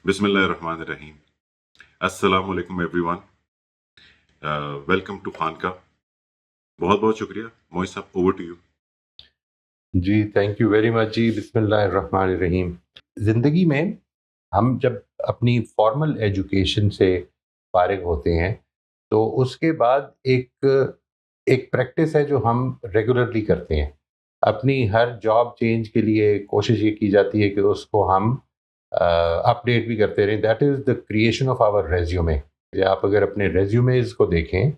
بسم اللہ الرحمن الرحیم. السلام علیکم ایوری ون. ویلکم ٹو خانقاہ. بہت بہت شکریہ. موئی صاحب, اوور ٹو یو. جی تھینک یو ویری مچ جی. بسم اللہ الرحمن الرحیم. زندگی میں ہم جب اپنی فارمل ایجوکیشن سے فارغ ہوتے ہیں تو اس کے بعد ایک پریکٹس ہے جو ہم ریگولرلی کرتے ہیں. اپنی ہر جاب چینج کے لیے کوشش یہ کی جاتی ہے کہ اس کو ہم اپڈیٹ بھی کرتے رہیں. That is the creation of our resume. آپ اگر اپنے ریزیومیز کو دیکھیں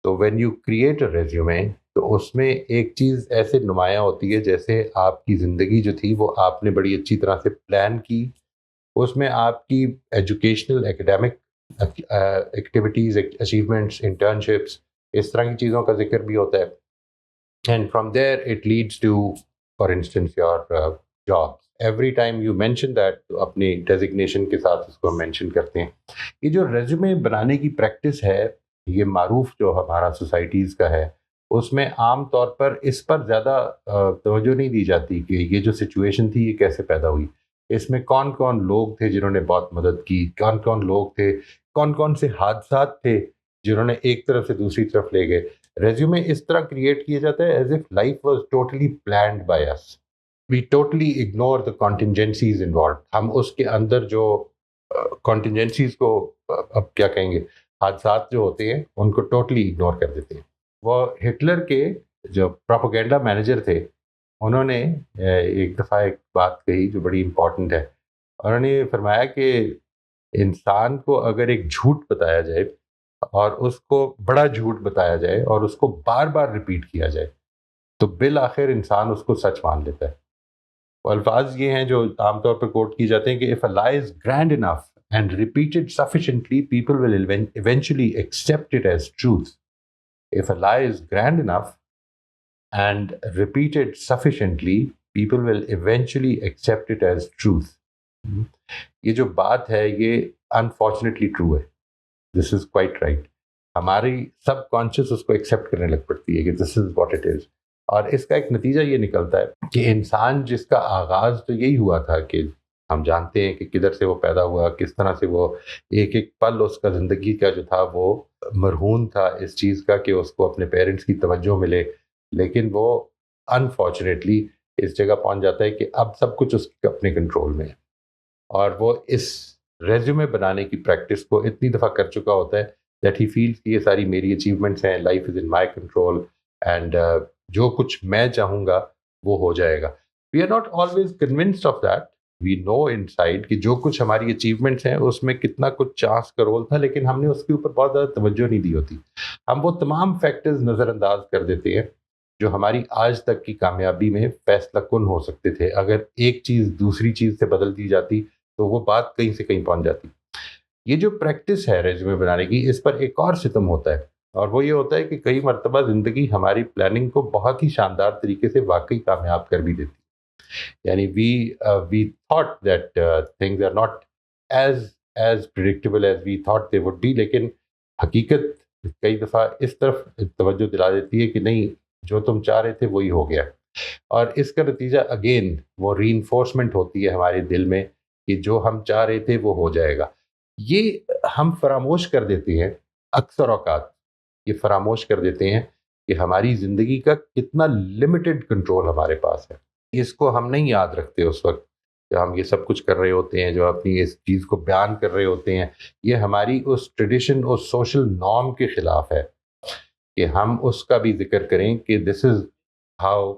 تو when you create a resume تو اس میں ایک چیز ایسے نمایاں ہوتی ہے جیسے آپ کی زندگی جو تھی وہ آپ نے بڑی اچھی طرح سے پلان کی. اس میں آپ کی educational academic activities, achievements, internships, اس طرح کی چیزوں کا ذکر بھی ہوتا ہے. And from there it leads to for instance your jobs. Every time you mention that تو اپنی ڈیزگنیشن کے ساتھ اس کو مینشن کرتے ہیں. یہ جو ریزیومے بنانے کی پریکٹس ہے, یہ معروف جو ہمارا سوسائٹیز کا ہے, اس میں عام طور پر اس پر زیادہ توجہ نہیں دی جاتی کہ یہ جو سچویشن تھی یہ کیسے پیدا ہوئی, اس میں کون کون لوگ تھے جنہوں نے بہت مدد کی, کون کون لوگ تھے, کون کون سے حادثات تھے جنہوں نے ایک طرف سے دوسری طرف لے گئے. ریزیومے اس طرح کریٹ کیا جاتا ہے as if life was totally planned by us. We totally ignore the contingencies involved. ہم اس کے اندر جو کانٹینجنسیز کو اب کیا کہیں گے, حادثات جو ہوتے ہیں ان کو ٹوٹلی اگنور کر دیتے ہیں. وہ ہٹلر کے جو پروپیگنڈا مینیجر تھے, انہوں نے ایک دفعہ ایک بات کہی جو بڑی امپورٹنٹ ہے. انہوں نے فرمایا کہ انسان کو اگر ایک جھوٹ بتایا جائے اور اس کو بڑا جھوٹ بتایا جائے اور اس کو بار بار ریپیٹ کیا جائے تو بالآخر انسان اس کو سچ مان لیتا ہے. وہ الفاظ یہ ہیں جو عام طور پر کوٹ کی جاتے ہیں کہ if a lie is grand enough and repeated sufficiently, people will eventually accept it as truth. If a lie is grand enough and repeated sufficiently, people will eventually accept it as truth. یہ جو بات ہے یہ unfortunately true ہے. This is quite right. ہماری سب conscious اس کو accept کرنے لگ پڑتی ہے کہ this is what it is. اور اس کا ایک نتیجہ یہ نکلتا ہے کہ انسان جس کا آغاز تو یہی ہوا تھا کہ ہم جانتے ہیں کہ کدھر سے وہ پیدا ہوا, کس طرح سے وہ ایک ایک پل اس کا زندگی کا جو تھا وہ مرہون تھا اس چیز کا کہ اس کو اپنے پیرنٹس کی توجہ ملے, لیکن وہ انفارچونیٹلی اس جگہ پہنچ جاتا ہے کہ اب سب کچھ اس کے اپنے کنٹرول میں ہے. اور وہ اس ریزیومے بنانے کی پریکٹس کو اتنی دفعہ کر چکا ہوتا ہے دیٹ ہی فیلز کہ یہ ساری میری اچیومنٹس ہیں, life is in my control, and جو کچھ میں چاہوں گا وہ ہو جائے گا. We are not always convinced of that. We know inside کہ جو کچھ ہماری اچیومنٹس ہیں اس میں کتنا کچھ چانس کا رول تھا, لیکن ہم نے اس کے اوپر بہت زیادہ توجہ نہیں دی ہوتی. ہم وہ تمام فیکٹرز نظر انداز کر دیتے ہیں جو ہماری آج تک کی کامیابی میں فیصلہ کن ہو سکتے تھے. اگر ایک چیز دوسری چیز سے بدل دی جاتی تو وہ بات کہیں سے کہیں پہنچ جاتی. یہ جو پریکٹس ہے ریزیومے بنانے کی, اس پر ایک اور ستم ہوتا ہے, اور وہ یہ ہوتا ہے کہ کئی مرتبہ زندگی ہماری پلاننگ کو بہت ہی شاندار طریقے سے واقعی کامیاب کر بھی دیتی. یعنی we thought that things are not as predictable as we thought they would be, لیکن حقیقت کئی دفعہ اس طرف توجہ دلا دیتی ہے کہ نہیں, جو تم چاہ رہے تھے وہی ہو گیا. اور اس کا نتیجہ اگین وہ ری انفورسمنٹ ہوتی ہے ہمارے دل میں کہ جو ہم چاہ رہے تھے وہ ہو جائے گا. یہ ہم فراموش کر دیتے ہیں اکثر اوقات, یہ فراموش کر دیتے ہیں کہ ہماری زندگی کا کتنا لمیٹڈ کنٹرول ہمارے پاس ہے. اس کو ہم نہیں یاد رکھتے اس وقت جب ہم یہ سب کچھ کر رہے ہوتے ہیں, جو اپنی اس چیز کو بیان کر رہے ہوتے ہیں. یہ ہماری اس ٹریڈیشن, اس سوشل نارم کے خلاف ہے کہ ہم اس کا بھی ذکر کریں کہ this is how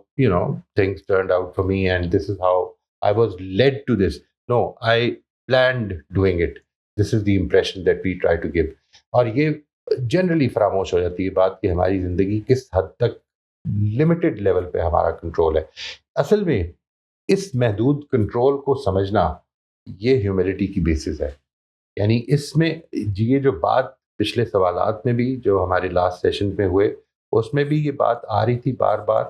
things turned out for me and this is how I was led to this. No, I planned doing it. This is the impression that we try to give. اور یہ generally فراموش ہو جاتی ہے بات کہ ہماری زندگی کس حد تک لمیٹڈ لیول پہ ہمارا کنٹرول ہے. اصل میں اس محدود کنٹرول کو سمجھنا یہ ہیوملٹی کی بیسس ہے. یعنی اس میں یہ جو بات پچھلے سوالات میں بھی جو ہمارے لاسٹ سیشن میں ہوئے اس میں بھی یہ بات آ رہی تھی بار بار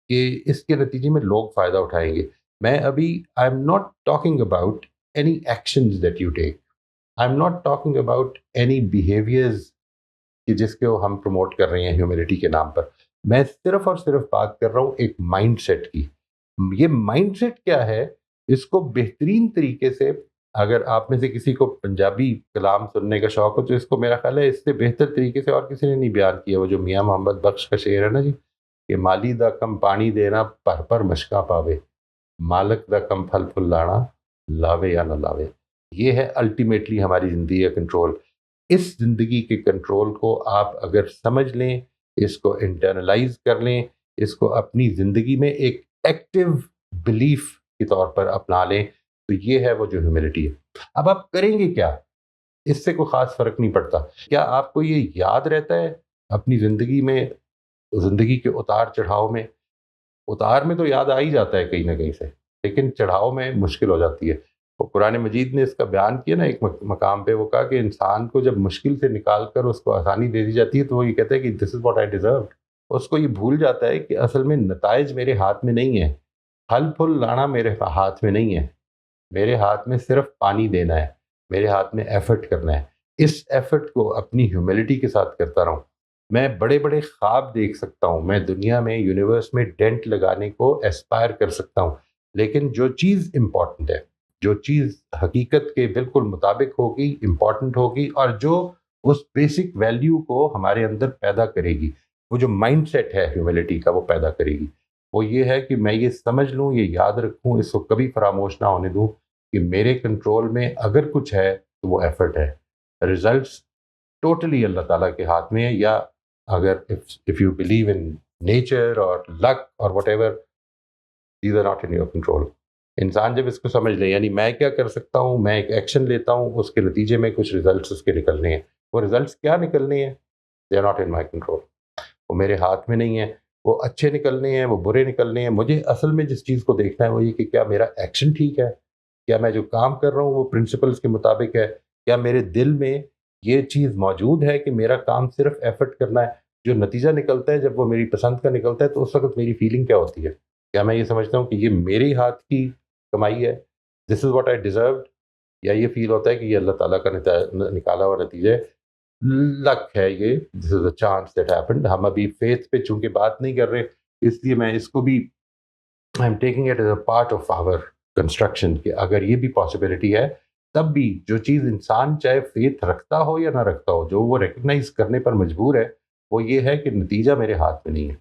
کہ اس کے نتیجے میں لوگ فائدہ اٹھائیں گے. میں ابھی I am not talking about any actions that you take. I'm not talking about any behaviors کہ جس کو ہم پروموٹ کر رہے ہیں ہیوملٹی کے نام پر. میں صرف اور صرف بات کر رہا ہوں ایک مائنڈ سیٹ کی. یہ مائنڈ سیٹ کیا ہے, اس کو بہترین طریقے سے اگر آپ میں سے کسی کو پنجابی کلام سننے کا شوق ہو تو اس کو میرا خیال ہے اس سے بہتر طریقے سے اور کسی نے نہیں بیان کیا، وہ جو میاں محمد بخش کا شعر ہے نا جی، کہ مالی دا کم پانی دینا پر پر مشکا پاوے، مالک دا کم پھل پھل لانا لاوے یا نہ لاوے۔ یہ ہے الٹیمیٹلی ہماری زندگی کا کنٹرول۔ اس زندگی کے کنٹرول کو آپ اگر سمجھ لیں، اس کو انٹرنلائز کر لیں، اس کو اپنی زندگی میں ایک ایکٹیو بلیف کے طور پر اپنا لیں، تو یہ ہے وہ جو ہیوملٹی ہے۔ اب آپ کریں گے کیا؟ اس سے کوئی خاص فرق نہیں پڑتا۔ کیا آپ کو یہ یاد رہتا ہے اپنی زندگی میں، زندگی کے اتار چڑھاؤ میں؟ اتار میں تو یاد آ ہی جاتا ہے کہیں نہ کہیں سے، لیکن چڑھاؤ میں مشکل ہو جاتی ہے۔ وہ قرآن مجید نے اس کا بیان کیا نا ایک مقام پہ، وہ کہا کہ انسان کو جب مشکل سے نکال کر اس کو آسانی دے دی جاتی ہے تو وہ یہ کہتا ہے کہ this is what I deserved. اس کو یہ بھول جاتا ہے کہ اصل میں نتائج میرے ہاتھ میں نہیں ہے، پھل پھل لانا میرے ہاتھ میں نہیں ہے، میرے ہاتھ میں صرف پانی دینا ہے، میرے ہاتھ میں ایفرٹ کرنا ہے۔ اس ایفرٹ کو اپنی ہیوملٹی کے ساتھ کرتا رہوں۔ میں بڑے بڑے خواب دیکھ سکتا ہوں، میں دنیا میں یونیورس میں ڈینٹ لگانے کو ایسپائر کر سکتا ہوں، لیکن جو چیز امپورٹنٹ ہے، جو چیز حقیقت کے بالکل مطابق ہوگی، امپورٹنٹ ہوگی، اور جو اس بیسک ویلیو کو ہمارے اندر پیدا کرے گی، وہ جو مائنڈ سیٹ ہے ہیوملٹی کا وہ پیدا کرے گی، وہ یہ ہے کہ میں یہ سمجھ لوں، یہ یاد رکھوں، اس کو کبھی فراموش نہ ہونے دوں کہ میرے کنٹرول میں اگر کچھ ہے تو وہ ایفرٹ ہے۔ ریزلٹس ٹوٹلی اللہ تعالیٰ کے ہاتھ میں ہے، یا اگر if you believe in nature or luck or whatever, these are not in your control۔ انسان جب اس کو سمجھ لے، یعنی میں کیا کر سکتا ہوں، میں ایک ایکشن لیتا ہوں، اس کے نتیجے میں کچھ ریزلٹس اس کے نکلنے ہیں، وہ ریزلٹس کیا نکلنے ہیں، they are not in my control، وہ میرے ہاتھ میں نہیں ہے، وہ اچھے نکلنے ہیں، وہ برے نکلنے ہیں۔ مجھے اصل میں جس چیز کو دیکھنا ہے وہ یہ کہ کیا میرا ایکشن ٹھیک ہے، کیا میں جو کام کر رہا ہوں وہ پرنسپلز کے مطابق ہے، کیا میرے دل میں یہ چیز موجود ہے کہ میرا کام صرف ایفرٹ کرنا ہے۔ جو نتیجہ نکلتا ہے جب وہ میری پسند کا نکلتا ہے تو اس وقت میری فیلنگ کیا ہوتی ہے؟ کیا میں یہ سمجھتا ہوں کہ یہ میرے ہاتھ کی کمائی ہے، دس از واٹ آئی ڈیزروڈ، یا یہ فیل ہوتا ہے کہ یہ اللہ تعالیٰ کا نکالا ہوا نتیجہ ہے، لک ہے، یہ دس از اے چانس دیٹ ہیپنڈ۔ ہم ابھی فیتھ پہ چونکہ بات نہیں کر رہے، اس لیے میں اس کو بھی I am taking it as a part of our construction, کہ اگر یہ بھی پاسبلٹی ہے، تب بھی جو چیز انسان چاہے فیتھ رکھتا ہو یا نہ رکھتا ہو، جو وہ ریکگنائز کرنے پر مجبور ہے، وہ یہ ہے کہ نتیجہ میرے ہاتھ میں نہیں ہے۔